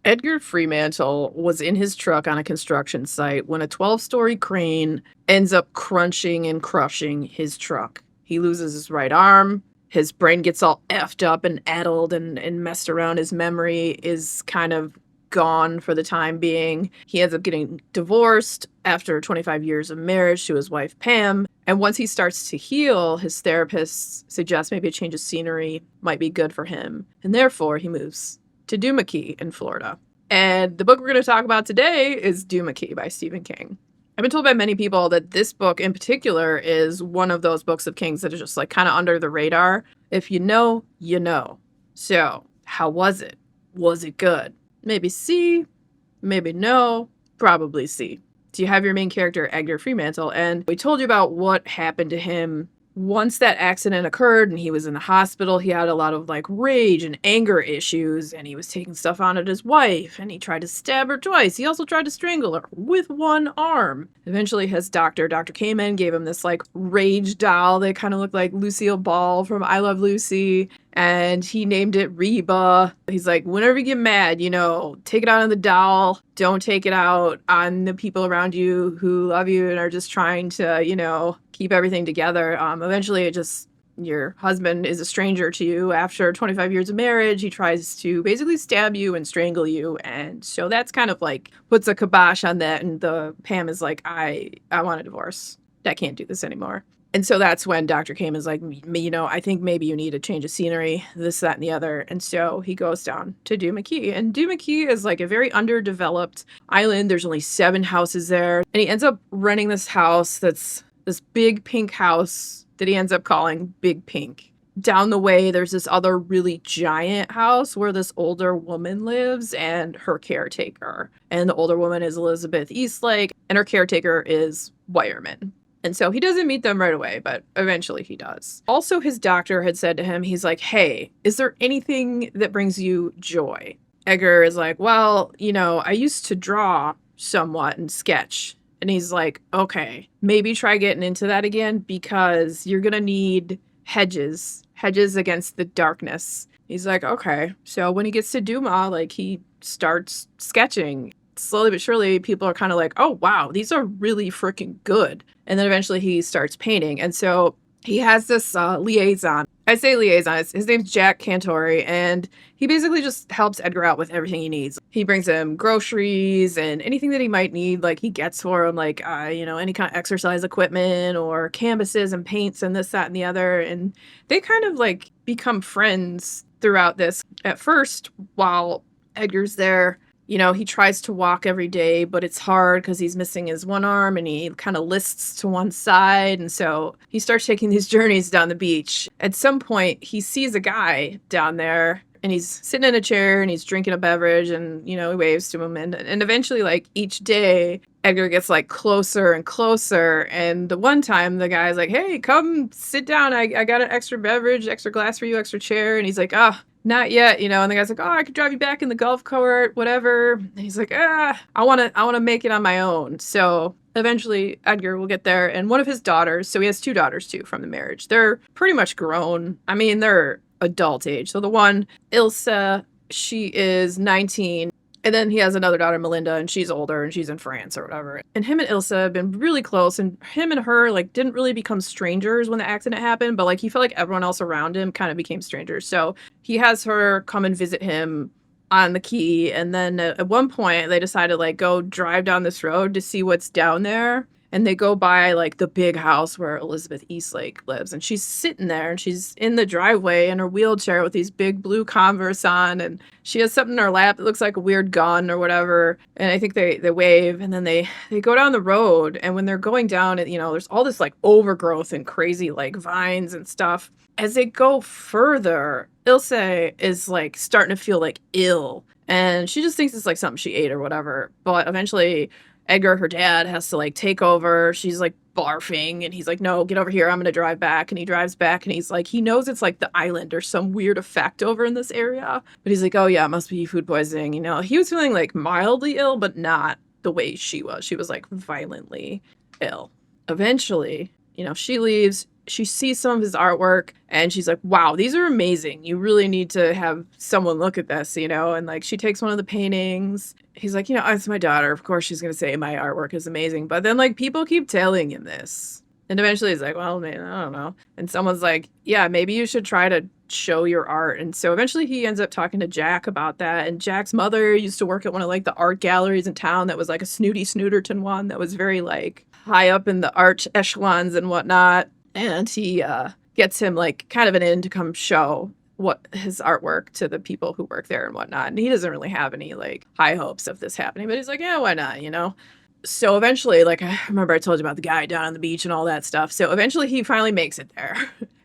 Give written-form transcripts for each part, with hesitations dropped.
Edgar Fremantle was in his truck on a construction site when a 12-story crane ends up crunching and crushing his truck. He loses his right arm. His brain gets all effed up and addled and messed around. His memory is kind of gone for the time being. He ends up getting divorced after 25 years of marriage to his wife, Pam. And once he starts to heal, his therapist suggests maybe a change of scenery might be good for him. And therefore, he moves to Duma Key in Florida. And the book we're going to talk about today is Duma Key by Stephen King. I've been told by many people that this book in particular is one of those books of King's that is just like kind of under the radar. If you know, you know. So, how was it? Was it good? Maybe C, maybe no, probably C. So you have your main character, Edgar Fremantle, and we told you about what happened to him once that accident occurred and he was in the hospital. He had a lot of like rage and anger issues, and he was taking stuff on at his wife, and he tried to stab her twice. He also tried to strangle her with one arm. Eventually his Dr. Kamen gave him this like rage doll that kind of looked like Lucille Ball from I Love Lucy, and he named it Reba. He's like, whenever you get mad, take it out on the doll. Don't take it out on the people around you who love you and are just trying to, keep everything together. Eventually your husband is a stranger to you after 25 years of marriage. He tries to basically stab you and strangle you. And so that's kind of like puts a kibosh on that. And the Pam is like, I want a divorce. I can't do this anymore. And so that's when Dr. Kame is like, I think maybe you need a change of scenery, this, that, and the other. And so he goes down to Duma Key. And Duma Key is like a very underdeveloped island. There's only 7 houses there. And he ends up renting this house that's this big pink house that he ends up calling Big Pink. Down the way, there's this other really giant house where this older woman lives and her caretaker. And the older woman is Elizabeth Eastlake, and her caretaker is Wireman. And so he doesn't meet them right away, but eventually he does. Also, his doctor had said to him, he's like, hey, is there anything that brings you joy? Edgar is like, well, I used to draw somewhat and sketch. And he's like, okay, maybe try getting into that again because you're going to need hedges against the darkness. He's like, okay. So when he gets to Duma, like he starts sketching. Slowly but surely, people are kind of like, oh, wow, these are really freaking good. And then eventually he starts painting. And so he has this liaison. I say liaison. His name's Jack Cantori, and he basically just helps Edgar out with everything he needs. He brings him groceries and anything that he might need, like he gets for him, like, any kind of exercise equipment or canvases and paints and this, that, and the other. And they kind of like become friends throughout this. At first, while Edgar's there, he tries to walk every day, but it's hard because he's missing his one arm and he kind of lists to one side. And so he starts taking these journeys down the beach. At some point, he sees a guy down there and he's sitting in a chair and he's drinking a beverage and, he waves to him. And eventually, like each day, Edgar gets like closer and closer. And the one time the guy's like, hey, come sit down. I got an extra beverage, extra glass for you, extra chair. And he's like, not yet, and the guy's like, oh, I could drive you back in the golf cart, whatever. And he's like, I want to make it on my own. So eventually Edgar will get there. And one of his daughters, so he has 2 daughters too from the marriage. They're pretty much grown. I mean, they're adult age. So the one, Ilsa, she is 19. And then he has another daughter, Melinda, and she's older and she's in France or whatever. And him and Ilsa have been really close, and him and her like didn't really become strangers when the accident happened, but like he felt like everyone else around him kind of became strangers. So he has her come and visit him on the key, and then at one point they decided like go drive down this road to see what's down there. And they go by like the big house where Elizabeth Eastlake lives. And she's sitting there and she's in the driveway in her wheelchair with these big blue Converse on. And she has something in her lap that looks like a weird gun or whatever. And I think they wave and then they go down the road. And when they're going down, there's all this like overgrowth and crazy like vines and stuff. As they go further, Ilse is like starting to feel like ill. And she just thinks it's like something she ate or whatever. But eventually Edgar, her dad, has to like take over. She's like barfing and he's like, no, get over here. I'm going to drive back. And he drives back and he's like, he knows it's like the island or some weird effect over in this area. But he's like, oh yeah, it must be food poisoning. He was feeling like mildly ill, but not the way she was. She was like violently ill. Eventually, she leaves. She sees some of his artwork and she's like, wow, these are amazing. You really need to have someone look at this, and like she takes one of the paintings. He's like, it's my daughter. Of course she's going to say my artwork is amazing. But then like people keep telling him this. And eventually he's like, well, man, I don't know. And someone's like, yeah, maybe you should try to show your art. And so eventually he ends up talking to Jack about that. And Jack's mother used to work at one of like the art galleries in town that was like a snooty Snooterton one that was very like high up in the art echelons and whatnot. And he gets him like kind of an in to come show what his artwork to the people who work there and whatnot. And he doesn't really have any like high hopes of this happening, but he's like, yeah, why not, So eventually, like, I remember I told you about the guy down on the beach and all that stuff. So eventually he finally makes it there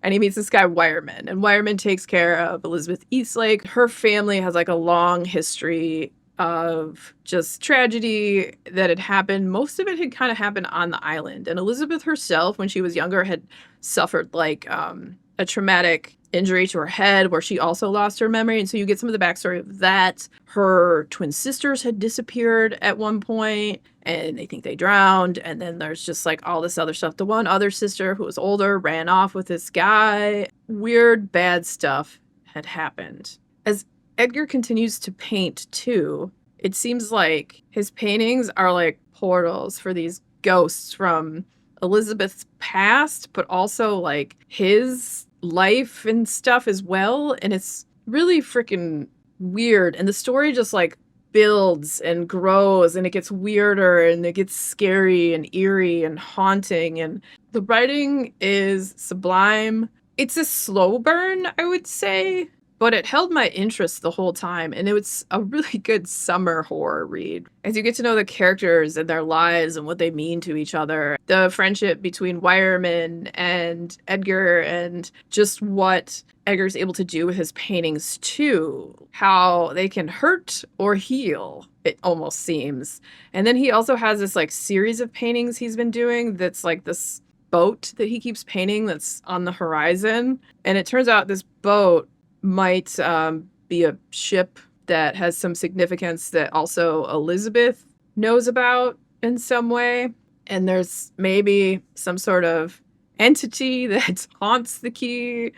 and he meets this guy, Wireman. And Wireman takes care of Elizabeth Eastlake. Her family has like a long history of just tragedy that had happened. Most of it had kind of happened on the island. And Elizabeth herself, when she was younger, had suffered like a traumatic injury to her head where she also lost her memory. And so you get some of the backstory of that. Her twin sisters had disappeared at one point and they think they drowned. And then there's just like all this other stuff. The one other sister who was older ran off with this guy. Weird, bad stuff had happened. As Edgar continues to paint too, it seems like his paintings are like portals for these ghosts from Elizabeth's past, but also like his life and stuff as well. And it's really freaking weird. And the story just like builds and grows and it gets weirder and it gets scary and eerie and haunting. And the writing is sublime. It's a slow burn, I would say, but it held my interest the whole time. And it was a really good summer horror read. As you get to know the characters and their lives and what they mean to each other, the friendship between Wireman and Edgar, and just what Edgar's able to do with his paintings too, how they can hurt or heal, it almost seems. And then he also has this like series of paintings he's been doing that's like this boat that he keeps painting that's on the horizon. And it turns out this boat might be a ship that has some significance that also Elizabeth knows about in some way. And there's maybe some sort of entity that haunts the key,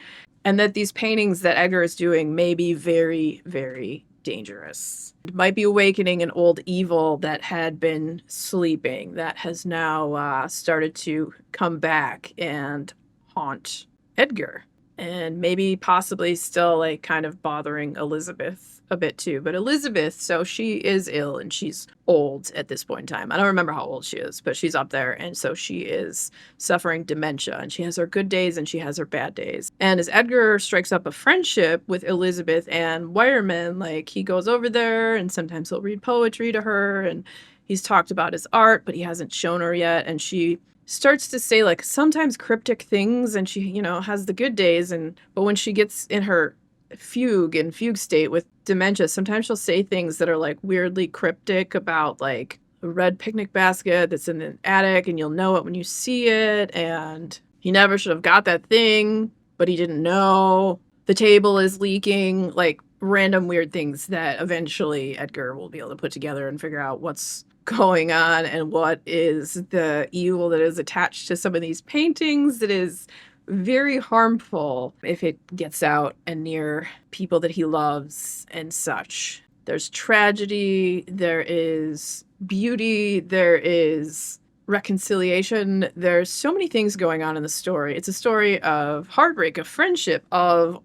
and that these paintings that Edgar is doing may be very, very dangerous. It might be awakening an old evil that had been sleeping, that has now started to come back and haunt Edgar. And maybe possibly still like kind of bothering Elizabeth a bit too. But Elizabeth, so she is ill and she's old at this point in time. I don't remember how old she is, but she's up there. And so she is suffering dementia and she has her good days and she has her bad days. And as Edgar strikes up a friendship with Elizabeth and Wireman, like he goes over there and sometimes he'll read poetry to her and he's talked about his art, but he hasn't shown her yet. And she starts to say like sometimes cryptic things and she, has the good days, but when she gets in her fugue state with dementia, sometimes she'll say things that are like weirdly cryptic about like a red picnic basket that's in the attic and you'll know it when you see it, and he never should have got that thing, but he didn't know. The table is leaking, like random weird things that eventually Edgar will be able to put together and figure out what's going on and what is the evil that is attached to some of these paintings that is very harmful if it gets out and near people that he loves and such. There's tragedy, there is beauty, there is reconciliation. There's so many things going on in the story. It's a story of heartbreak, of friendship, of,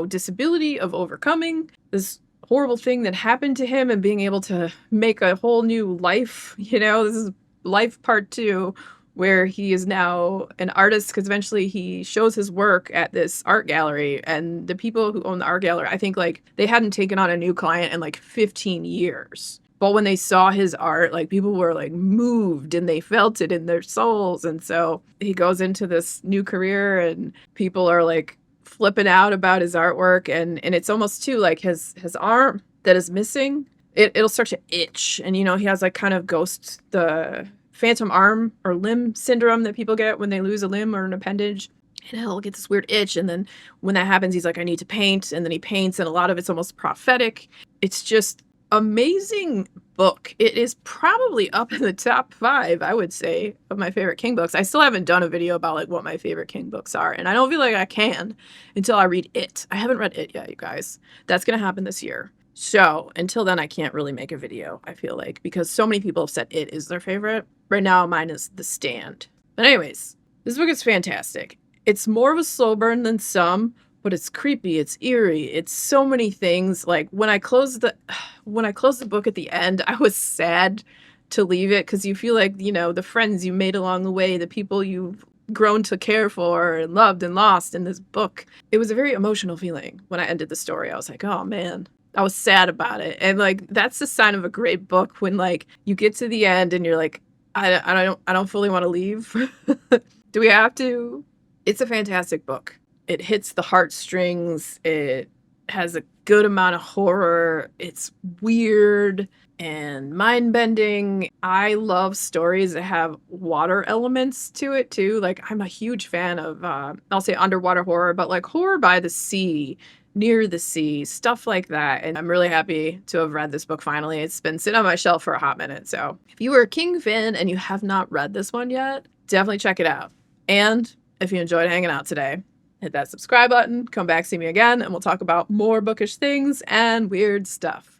disability, of overcoming this horrible thing that happened to him and being able to make a whole new life. This is life part 2, where he is now an artist because eventually he shows his work at this art gallery, and the people who own the art gallery, I think like they hadn't taken on a new client in like 15 years. But when they saw his art, like people were like moved and they felt it in their souls. And so he goes into this new career and people are like flipping out about his artwork, and it's almost too like his arm that is missing, it'll start to itch, and he has like kind of the phantom arm or limb syndrome that people get when they lose a limb or an appendage, and he'll get this weird itch, and then when that happens he's like, I need to paint, and then he paints, and a lot of it's almost prophetic. It's just Amazing book. It is probably up in the top 5, I would say, of my favorite King books. I still haven't done a video about, like, what my favorite King books are, and I don't feel like I can until I read it. I haven't read it yet, you guys. That's gonna happen this year. So, until then, I can't really make a video, I feel like, because so many people have said it is their favorite. Right now, mine is The Stand. But anyways, this book is fantastic. It's more of a slow burn than some, but it's creepy, it's eerie, it's so many things. Like, when I closed the book at the end, I was sad to leave it because you feel like, you know, the friends you made along the way, the people you've grown to care for and loved and lost in this book. It was a very emotional feeling when I ended the story. I was like, oh man. I was sad about it. And like that's the sign of a great book when like you get to the end and you're like, I don't fully want to leave. Do we have to? It's a fantastic book. It hits the heartstrings. It has a good amount of horror. It's weird and mind-bending. I love stories that have water elements to it too. Like I'm a huge fan of I'll say underwater horror, but like horror by the sea, near the sea, stuff like that. And I'm really happy to have read this book finally. It's been sitting on my shelf for a hot minute. So if you are a King fan and you have not read this one yet, definitely check it out. And if you enjoyed hanging out today, hit that subscribe button, come back, see me again, and we'll talk about more bookish things and weird stuff.